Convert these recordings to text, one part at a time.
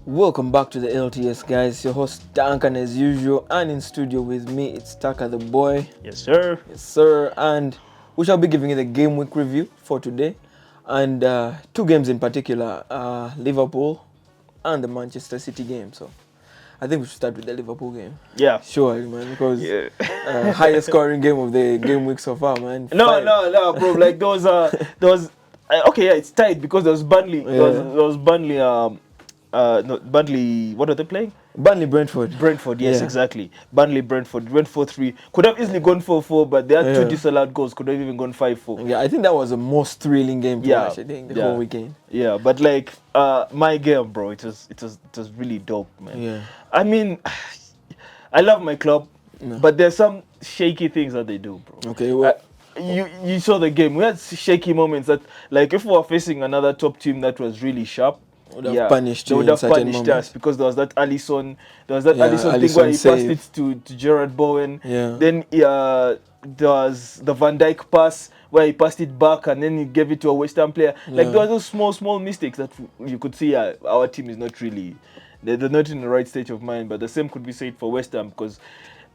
Welcome back to the LTS, guys. Your host Duncan as usual, and in studio with me it's Taka the boy. Yes, sir. Yes, sir. And we shall be giving you the game week review for today, and two games in particular: Liverpool and the Manchester City game. So I think we should start with the Liverpool game. Yeah. Sure, man, because highest scoring game of the game week so far, man. No, bro. Like those, okay, yeah, it's tight because there was Burnley. Yeah. There was Burnley. No, Burnley. What are they playing? Burnley Brentford. Brentford. Yes, Yeah. exactly. Burnley Brentford went 4-3. Could have easily gone 4-4, but they had two disallowed goals. Could have even gone 5-4. Yeah, I think that was the most thrilling game to watch. I think the whole weekend. Yeah, but like my game, bro, it was really dope, man. Yeah. I mean, I love my club, but there's some shaky things that they do, bro. Okay. Well, you saw the game. We had shaky moments that, like, if we were facing another top team that was really sharp, would have punished they you would in have certain punished moments. us because there was that Alisson thing where he Alisson passed it to Gerard Bowen. Yeah. Then there was the Van Dijk pass where he passed it back and then he gave it to a West Ham player. Like, there were those small mistakes that you could see our team is not really, they're not in the right state of mind. But the same could be said for West Ham because,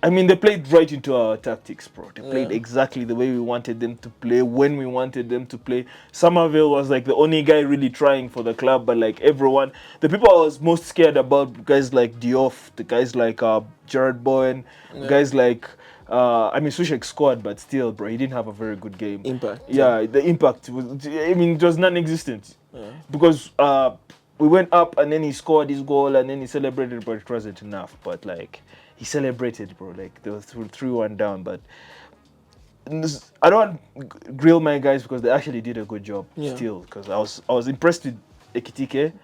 I mean, they played right into our tactics, bro. They played exactly the way we wanted them to play, when we wanted them to play. Somerville was like the only guy really trying for the club, but like everyone, the people I was most scared about, guys like Diouf, the guys like Gerard Bowen, guys like, I mean, Sushek scored, but still, bro, he didn't have a very good game. Impact. Yeah, the impact was, I mean, it was non-existent. Because we went up and then he scored his goal and then he celebrated, but it wasn't enough. But like, he celebrated, bro. Like, they were 3-1 down, but I don't grill my guys because they actually did a good job still. Because I was impressed with Ekitike,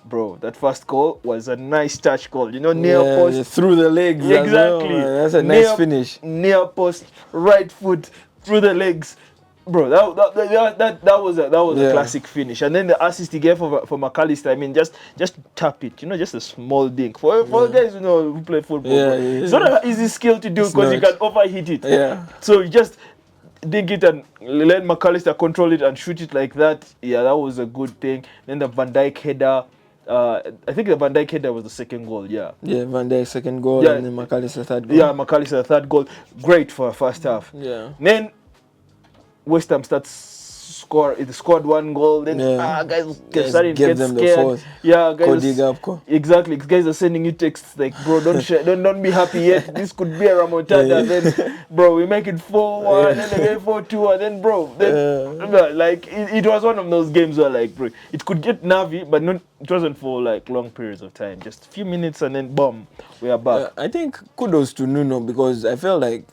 bro. That first goal was a nice touch goal. You know, near post through the legs. exactly. That's a nice finish. Near post, right foot through the legs. Bro, that was a classic finish, and then the assist he gave for McAllister. I mean, just tap it, you know, just a small dink for guys who play football. It's not an easy skill to do because you can overhit it. Yeah. So you just dink it and let McAllister control it and shoot it like that. Yeah, that was a good thing. Then the Van Dijk header. I think the Van Dijk header was the second goal. Yeah. Yeah, Van Dijk second goal and then McAllister third goal. Yeah, McAllister third goal. Great for a first half. Yeah. Then West Ham scored one goal. Then guys started to get them scared. The fourth. Guys. Exactly. Guys are sending you texts like, bro, don't be happy yet. This could be a remontada. Then, bro, we make it 4-1. Then again 4-2. And then, bro, like it was one of those games where, like, bro, it could get nervy, but it wasn't for like long periods of time. Just a few minutes and then boom, we are back. I think kudos to Nuno because I felt like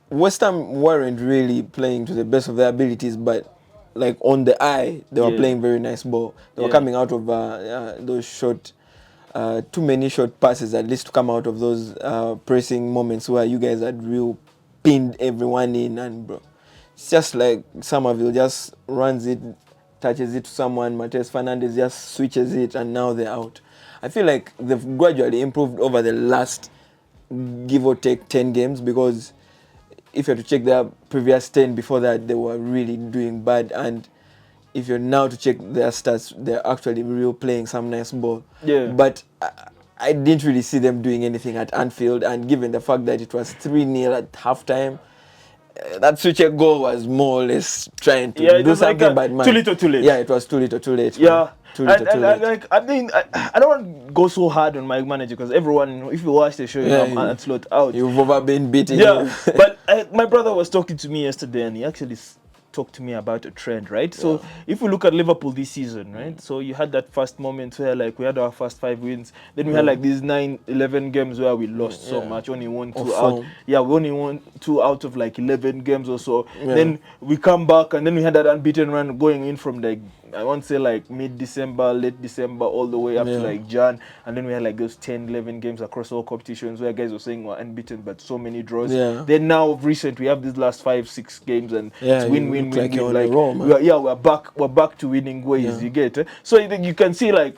West Ham weren't really playing to the best of their abilities, but like on the eye, they were playing very nice ball. They were coming out of those short, too many short passes at least to come out of those pressing moments where you guys had real pinned everyone in, and bro, it's just like Somerville just runs it, touches it to someone, Mateus Fernandes just switches it, and now they're out. I feel like they've gradually improved over the last, give or take, 10 games because if you have to check their previous 10 before that, they were really doing bad. And if you're now to check their stats, they're actually real playing some nice ball. Yeah. But I didn't really see them doing anything at Anfield. And given the fact that it was 3-0 at halftime, that Suchek goal was more or less trying to do something, but man, too little, too late. Yeah, it was too little, too late. Yeah. Man. Too little, too late. Like, I mean, I don't want to go so hard on my manager because everyone, if you watch the show, I'm slot out. You've over been beaten. Yeah, but my brother was talking to me yesterday and he actually talked to me about a trend, right? So if we look at Liverpool this season, right? So you had that first moment where like we had our first 5 wins. Then we had like these 9-11 games where we lost so much, only won 2 out. Yeah, we only won 2 out of like 11 games or so. Yeah. Then we come back and then we had that unbeaten run going in from like, I want to say like mid-December, late December, all the way up to like Jan. And then we had like those 10-11 games across all competitions where guys were saying we're unbeaten, but so many draws. Yeah. Then now of recent, we have these last 5-6 games and it's win. Like we're back to winning ways. You get so you can see like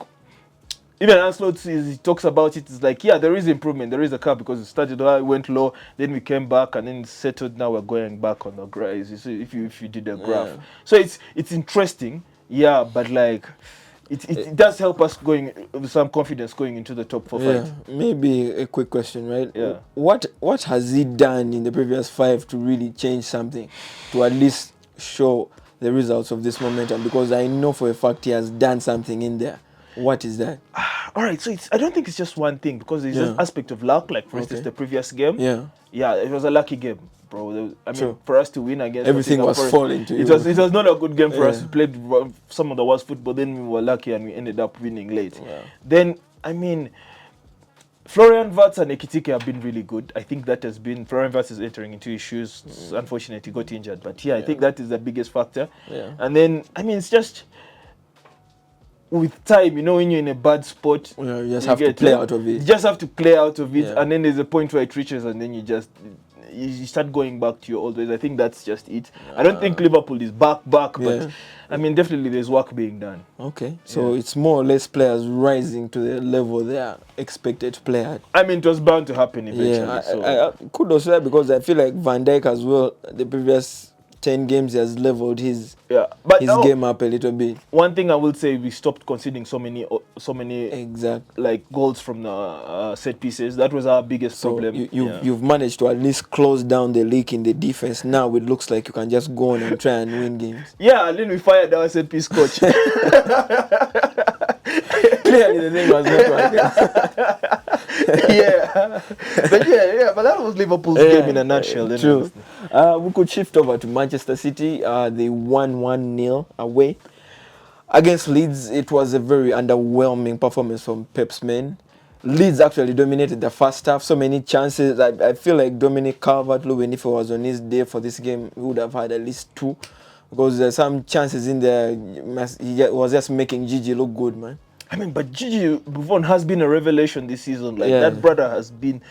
even Ancelotti, he talks about it. It's like there is improvement, there is a curve because it started high, went low, then we came back and then settled. Now we're going back on the graph. If you did a graph, so it's interesting. Yeah, but like it does help us going with some confidence going into the top 4 fight. Maybe a quick question, right? Yeah. What has he done in the previous 5 to really change something, to at least show the results of this momentum? Because I know for a fact he has done something in there. What is that? All right, so I don't think it's just one thing, because there's an aspect of luck. Like, for instance, the previous game. Yeah, it was a lucky game, bro. I mean, for us to win against everything was falling to you. It was not a good game for us. We played some of the worst football. Then we were lucky and we ended up winning late. Yeah. Then, I mean, Florian Wirtz and Ekitike have been really good. I think that has been... Florian Wirtz is entering into his shoes. It's unfortunate he got injured. But I think that is the biggest factor. Yeah. And then, I mean, it's just... With time, when you're in a bad spot... you just have to play out of it. You just have to play out of it. And then there's a point where it reaches and then you start going back to your old ways. I think that's just it. I don't think Liverpool is back, but I mean, definitely there's work being done. Okay, so it's more or less players rising to the level they are expected to play at. I mean, it was bound to happen eventually. I kudos to that, because I feel like Van Dijk as well, the previous 10 games he has leveled his game up a little bit. One thing I will say, we stopped conceding so many like goals from the set pieces. That was our biggest problem. You've managed to at least close down the leak in the defense. Now it looks like you can just go on and try and win games. Yeah, and then we fired our set piece coach. Clearly the thing was not working. But that was Liverpool's game in a nutshell. True. We could shift over to Manchester City. They won 1-0 away against Leeds. It was a very underwhelming performance from Pep's men. Leeds actually dominated the first half. So many chances. I feel like Dominic Calvert-Lewin, if he was on his day for this game, he would have had at least 2. Because there's some chances in there. He was just making Gigi look good, man. I mean, but Gigi Buffon has been a revelation this season. Like, that brother has been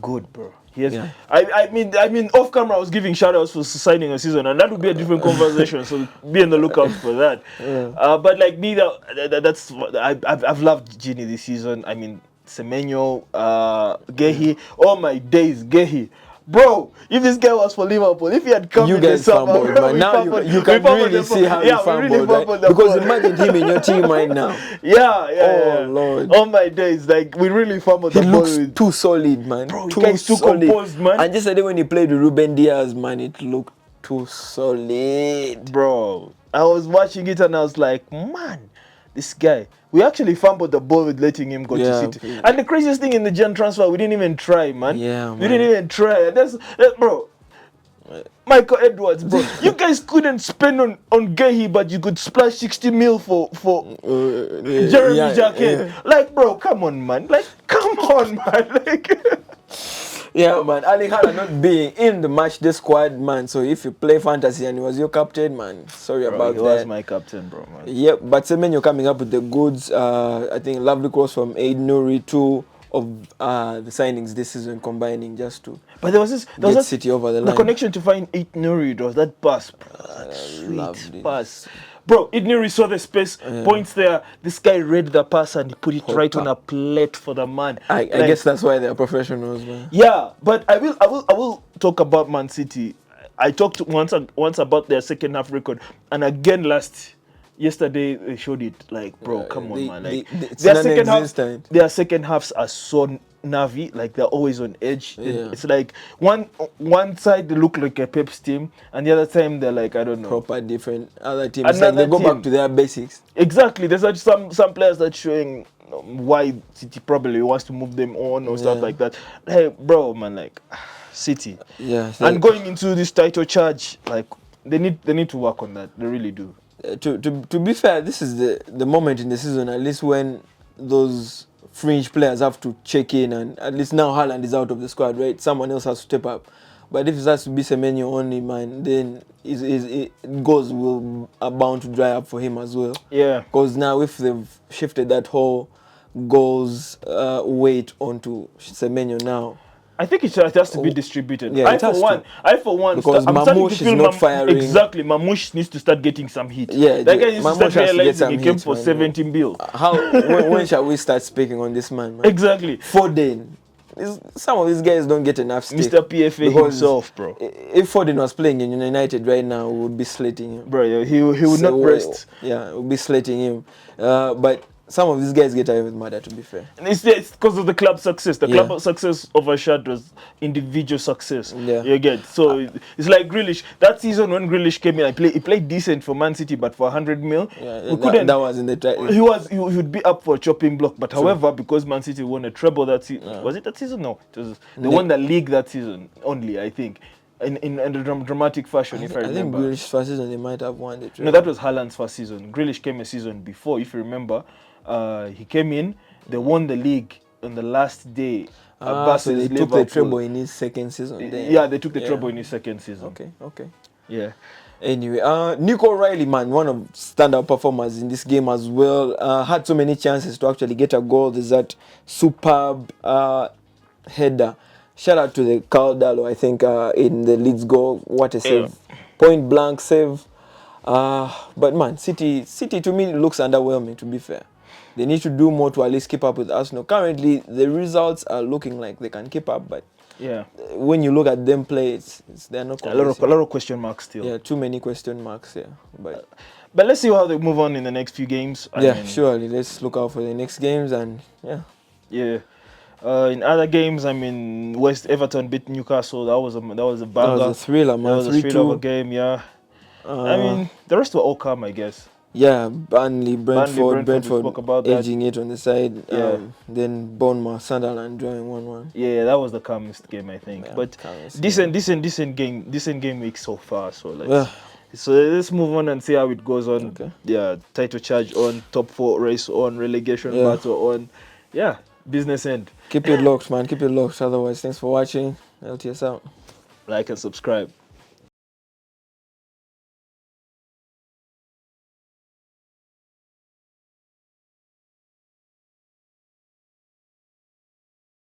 good, bro. He has, I mean, off camera, I was giving shout-outs for signing a season, and that would be a different conversation, so be on the lookout for that. But, like, me, I've loved Gini this season. I mean, Semenyo, Gehi, all my days, Gehi. Bro, if this guy was for Liverpool, if he had come you in the summer, fumbled, man. Now you can really see how he fumbled, right? Because imagine him in your team right now. Oh Lord. All my days, like, we really fumbled he the ball. He looks too solid, man. Bro, too composed, man. And yesterday when he played with Ruben Diaz, man, it looked too solid. Bro, I was watching it and I was like, man, this guy. We actually fumbled the ball with letting him go to City. And the craziest thing in the Gen transfer, we didn't even try, man. Yeah, we didn't even try. That's bro. Michael Edwards, bro. You guys couldn't spend on Gehi, but you could splash 60 mil for Jeremy Jacquet. Like, bro, come on, man. Like, come on, man. Like. Yeah, man. Ali Haaland not being in the match this squad, man. So if you play fantasy and he was your captain, man, sorry about that. He was my captain, bro, man. Yep, but Semenyo coming up with the goods. I think lovely cross from Aid Nuri, 2 of the signings this season combining just to get City over the line. The connection to find Aid Nuri was that pass, bro. Sweet pass. Bro, Idnuri saw the space, points there. This guy read the pass and he put it right on a plate for the man. I guess that's why they're professionals, man. Yeah, but I will talk about Man City. I talked once about their second half record, and again yesterday they showed it. Like, bro, come on, man. Like, their second halves are so nervy, like they're always on edge. It's like one side they look like a Pep's team, and the other time they're like, I don't know, proper different other teams. It's like they go back to their basics. Exactly. There's like some players that showing why City probably wants to move them on or stuff like that. Hey, bro, man, like City. And going into this title charge, like they need to work on that. They really do. To be fair, this is the moment in the season, at least when those fringe players have to check in, and at least now Haaland is out of the squad, right? Someone else has to step up. But if it has to be Semenyo only, man, then goals are bound to dry up for him as well. Yeah. Because now if they've shifted that whole goals weight onto Semenyo now, I think it has to be distributed. Yeah, I for one, because Mamouche is not firing. Exactly, Mamouche needs to start getting some heat. Yeah, that guy needs to start realizing he came for 17 bill. When shall we start speaking on this man? Exactly. Foden, some of these guys don't get enough stick. Mr. PFA himself, bro. If Foden was playing in United right now, we would be slating him. Bro, he would not rest. Yeah, we'll be slating him. But some of these guys get away with murder, to be fair. And it's because of the club success. The club success overshadows individual success. Yeah. You get. So it's like Grealish. That season when Grealish came in, he played decent for Man City, but for 100 mil, we couldn't. That was in the He would be up for a chopping block. But however, because Man City won a treble that season, was it that season? No, it was they won the league that season only, I think. In a dramatic fashion, if I remember. I think Grealish's first season, they might have won the treble. No, that was Haaland's first season. Grealish came a season before, if you remember. He came in, they won the league on the last day. So they took the treble in his second season. Yeah, they took the treble in his second season. Okay. Yeah. Anyway, Nico Riley, man, one of standout performers in this game as well. Had so many chances to actually get a goal. There's that superb header. Shout out to the Caldalo, I think, in the Leeds goal. What a save. Point blank save. But man, City to me looks underwhelming, to be fair. They need to do more to at least keep up with Arsenal. Currently, the results are looking like they can keep up, but when you look at them play, they're not convincing. A lot of question marks still. Yeah, too many question marks. Yeah, but let's see how they move on in the next few games. Surely let's look out for the next games and yeah. In other games, West Everton beat Newcastle. That was a banger. That was a thriller, man. That was a thriller of a game. Yeah. The rest were all calm, I guess. Yeah, Burnley, Brentford spoke about edging that. It on the side. Yeah. Then Bournemouth, Sunderland drawing 1-1. Yeah, that was the calmest game, I think. Yeah, but decent game week so far. So so let's move on and see how it goes on. Okay. Yeah, title charge on, top 4 race on, relegation battle on. Yeah, business end. Keep it locked, man. Keep it locked. Otherwise, thanks for watching. LTS out. Like and subscribe.